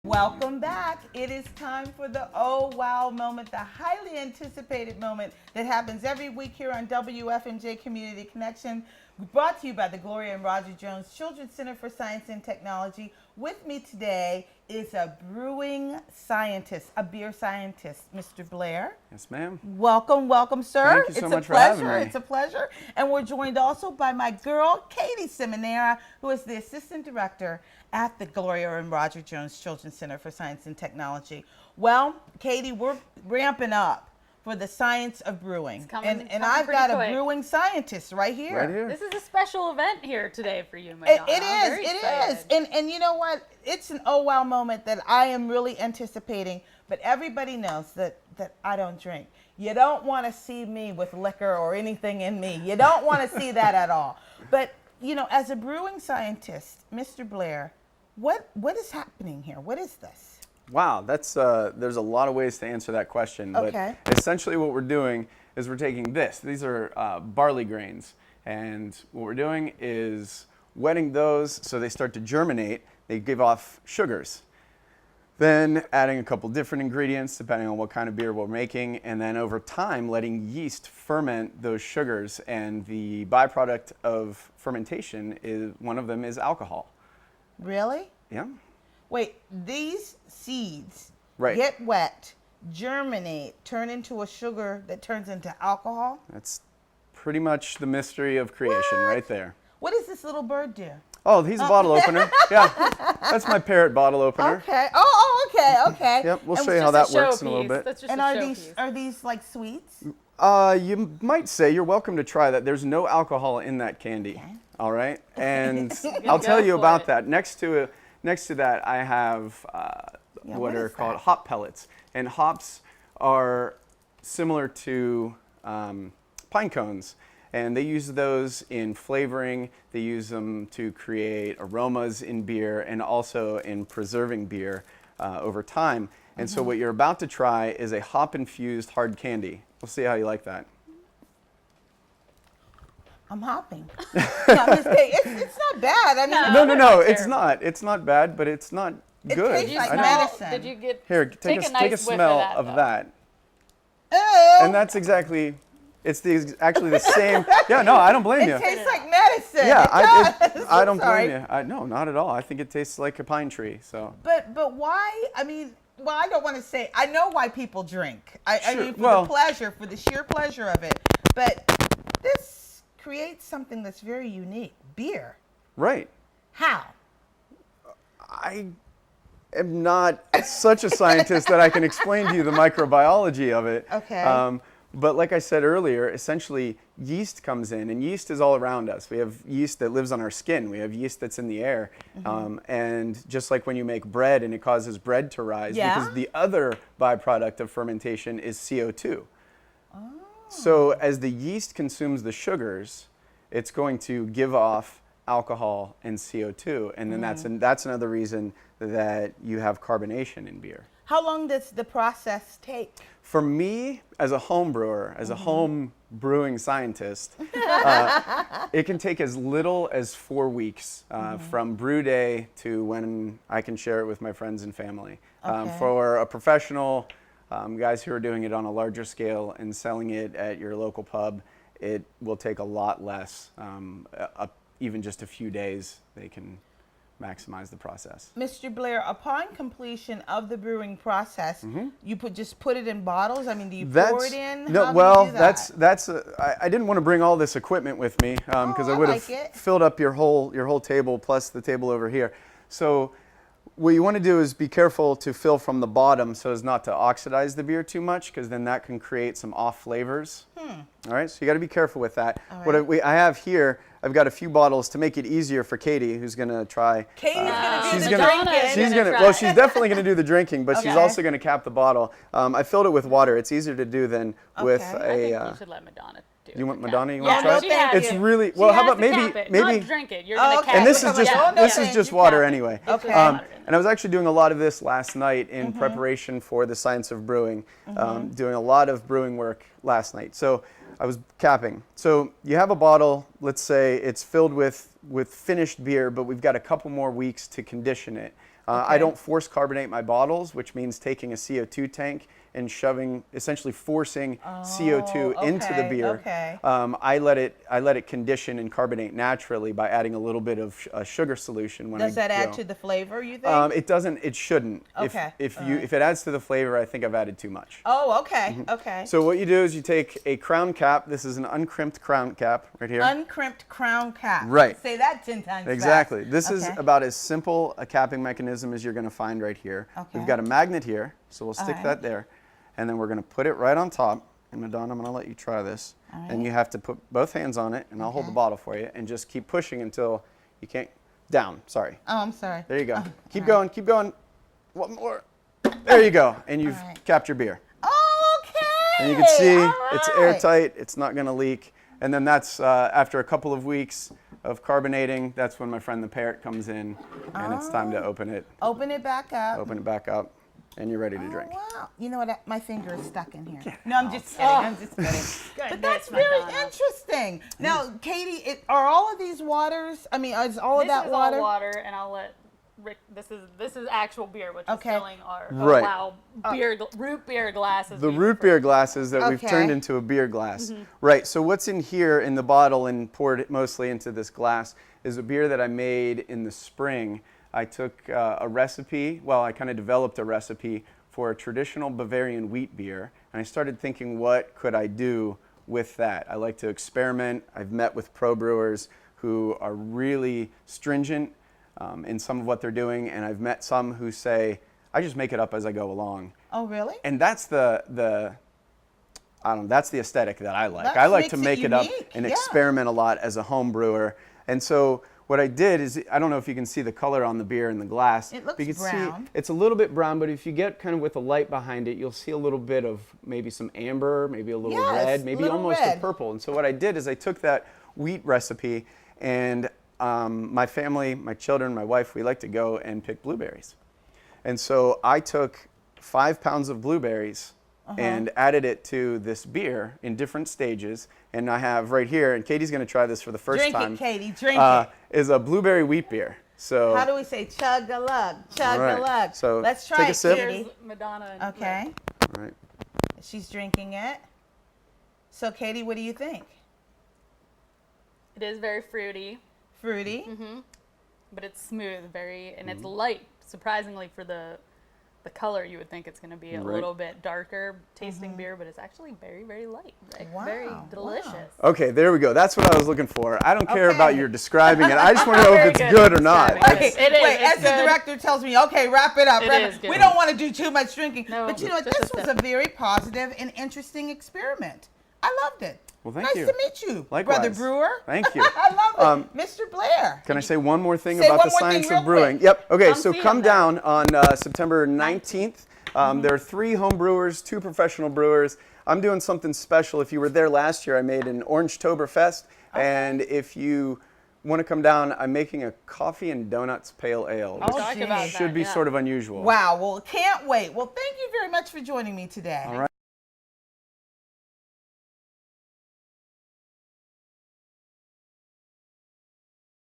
Welcome back. It is time for the Oh Wow moment, the highly anticipated moment that happens every week here on WFMJ Community Connection, brought to you by the Gloria and Roger Jones Children's Center for Science and Technology. With me today is a brewing scientist, a beer scientist, Mr. Blair. Yes, ma'am. Welcome, welcome, sir. Thank you so much for having me. It's a pleasure. And we're joined also by my girl, Katie Seminara, who is the assistant director at the Gloria and Roger Jones Children's Center for Science and Technology. Well, Katie, we're ramping up for the science of brewing. And I've got a brewing scientist right here. Right here. This is a special event here today for you, Madonna. It is. And you know what? It's an oh wow moment that I am really anticipating, but everybody knows that I don't drink. You don't want to see me with liquor or anything in me. You don't want to see that at all. But, you know, as a brewing scientist, Mr. Blair, what is happening here? What is this? Wow, that's there's a lot of ways to answer that question. Okay. But essentially what we're doing is we're taking this. These are barley grains. And what we're doing is wetting those so they start to germinate. They give off sugars. Then adding a couple different ingredients depending on what kind of beer we're making. And then over time letting yeast ferment those sugars. And the byproduct of fermentation is one of them is alcohol. Really? Yeah. Wait, these seeds Right. get wet, germinate, turn into a sugar that turns into alcohol? That's pretty much the mystery of creation right there. What does this little bird do? Oh, he's a bottle opener. Yeah, that's my parrot bottle opener. Okay. Okay. Yep, we'll And show you how that works in a little bit. That's just And a are showpiece. these like sweets? You might say you're welcome to try that. There's no alcohol in that candy. Okay. All right, and I'll tell you for about it. that. Next to that, I have what what are is called that? hop pellets, and hops are similar to pine cones. And they use those in flavoring. They use them to create aromas in beer and also in preserving beer over time. And so what you're about to try is a hop-infused hard candy. We'll see how you like that. I'm hopping. No, I'm just kidding. It's not bad. I mean, No, they're not it's terrible. not. It's not bad, but it's not It good. tastes like I know. medicine. Did you get Here, take a nice whiff smell of of that? that. Ew. And that's exactly, actually the same. Yeah, no, I don't blame you. It tastes like medicine. Yeah, it does. I don't Sorry. blame you. No, not at all. I think it tastes like a pine tree. So. But why? I mean, well, I don't want to say. I know why people drink. I Sure, mean, for well- the pleasure, for the sheer pleasure of it. But this creates something that's very unique. Beer. Right. How? I am not such a scientist that I can explain to you the microbiology of it. Okay. But like I said earlier, essentially yeast comes in, and yeast is all around us. We have yeast that lives on our skin. We have yeast that's in the air. And just like when you make bread and it causes bread to rise, Yeah? because the other byproduct of fermentation is CO2. So as the yeast consumes the sugars, it's going to give off alcohol and CO2, and then that's another reason that you have carbonation in beer. How long does the process take? For me, as a home brewer, as a home brewing scientist, it can take as little as 4 weeks from brew day to when I can share it with my friends and family. Okay. For a professional, guys who are doing it on a larger scale and selling it at your local pub, it will take a lot less. Even just a few days, they can maximize the process. Mr. Blair, upon completion of the brewing process, you just put it in bottles? I mean, do you pour it in? No, How do well, you do that? that's I didn't want to bring all this equipment with me because Oh, I would I have like it. filled up your whole table plus the table over here. So what you want to do is be careful to fill from the bottom so as not to oxidize the beer too much, because then that can create some off flavors. All right, so you got to be careful with that. All What right. I have here, I've got a few bottles to make it easier for Katie, who's going to try. Katie's going to do She's the gonna, drinking. she's gonna. try. Well, she's definitely gonna do the drinking, but she's Okay. also gonna cap the bottle. I filled it with water. It's easier to do than with Okay. I a. think you should let Madonna do it. you want The Madonna? cap. You Yeah, want to try no, it? she thank has It's you. really She well. How has about to maybe cap it, maybe? not drink it. You're gonna Oh, okay. cap And it. this is just Yeah. this is Okay. just You water cap it. anyway. Okay. And I was actually doing a lot of this last night in preparation for the science of brewing. Doing a lot of brewing work last night. So I was capping. So you have a bottle. Let's say it's filled with finished beer, but we've got a couple more weeks to condition it. I don't force carbonate my bottles, which means taking a CO2 tank and essentially forcing CO2 into the beer. Okay. I let it condition and carbonate naturally by adding a little bit of sugar solution. Does that add to the flavor, you think? It doesn't. It shouldn't. Okay. If it adds to the flavor, I think I've added too much. Oh, okay. Okay. So what you do is you take a crown cap. This is an uncrimped crown cap right here. Uncrimped crown cap. Right. Say that 10 times Exactly. fast. This is about as simple a capping mechanism as you're going to find right here. Okay. We've got a magnet here, so we'll stick right. that there. And then we're going to put it right on top. And Madonna, I'm going to let you try this. All And right. you have to put both hands on it, and I'll hold the bottle for you, and just keep pushing until you can't. Down, sorry. Oh, I'm sorry. There you go. Keep going, keep going. One more. There you go. And you've capped your beer. Okay. And you can see all it's right. airtight, it's not going to leak. And then that's after a couple of weeks of carbonating, that's when my friend the parrot comes in, and it's time to open it Open it back up. back up, and you're ready to drink. Wow. You know what? My finger is stuck in here. No, I'm just kidding. I'm just kidding. But that's very interesting. Now, Katie, are all of these waters? I mean, is all of that water? All water, and I'll let Rick. This is actual beer, which is filling our root beer glasses. The root beer glasses that we've Okay. turned into a beer glass. Right. So what's in here in the bottle and poured mostly into this glass is a beer that I made in the spring. I took a recipe. Well, I kind of developed a recipe for a traditional Bavarian wheat beer, and I started thinking, what could I do with that? I like to experiment. I've met with pro brewers who are really stringent in some of what they're doing, and I've met some who say, I just make it up as I go along. Oh, really? And that's I don't know, that's the aesthetic that I like. That I like makes to it make it up unique, and yeah. experiment a lot as a home brewer. And so what I did is, I don't know if you can see the color on the beer in the glass. It looks but you can brown. See it's a little bit brown, but if you get kind of with the light behind it, you'll see a little bit of maybe some amber, maybe a little Yes, red, maybe little almost red. a purple. And so what I did is I took that wheat recipe, and my family, my children, my wife, we like to go and pick blueberries. And so I took 5 pounds of blueberries and added it to this beer in different stages. And I have right here, and Katie's going to try this for the first Drink time. it, Katie. Drink it. Is a blueberry wheat beer. So How do we say chug-a-lug? Chug-a-lug. Right. So let's try take a it, sip. Katie. Here's Madonna. And Okay. Rick. all right. She's drinking it. So, Katie, what do you think? It is very fruity, Fruity. but it's smooth, and it's light. Surprisingly, for the color, you would think it's going to be a Right. little bit darker tasting beer, but it's actually very, very light. Very Wow, delicious. Okay, there we go. That's what I was looking for. I don't care about Okay. your describing it. I just want to know Very if it's good good or at not. describing Okay, It is, wait, it's as the good. director tells me, okay, wrap it up. It wrap is it. good. We don't want to do too much drinking. No, but you know what? just This a was sip. a very positive and interesting experiment. I loved it. Well, thank nice you. to meet you, Likewise. Brother Brewer. Thank you. I love it. Mr. Blair. Can I say one more thing Say about one the more thing science real of brewing? quick. Yep. Okay, Come so see come 'em down on September 19th. There are 3 home brewers, 2 professional brewers. I'm doing something special. If you were there last year, I made an Orangetoberfest. And if you want to come down, I'm making a coffee and donuts pale ale, which Talk about that, should be yeah. sort of unusual. Wow. Well, can't wait. Well, thank you very much for joining me today. All right.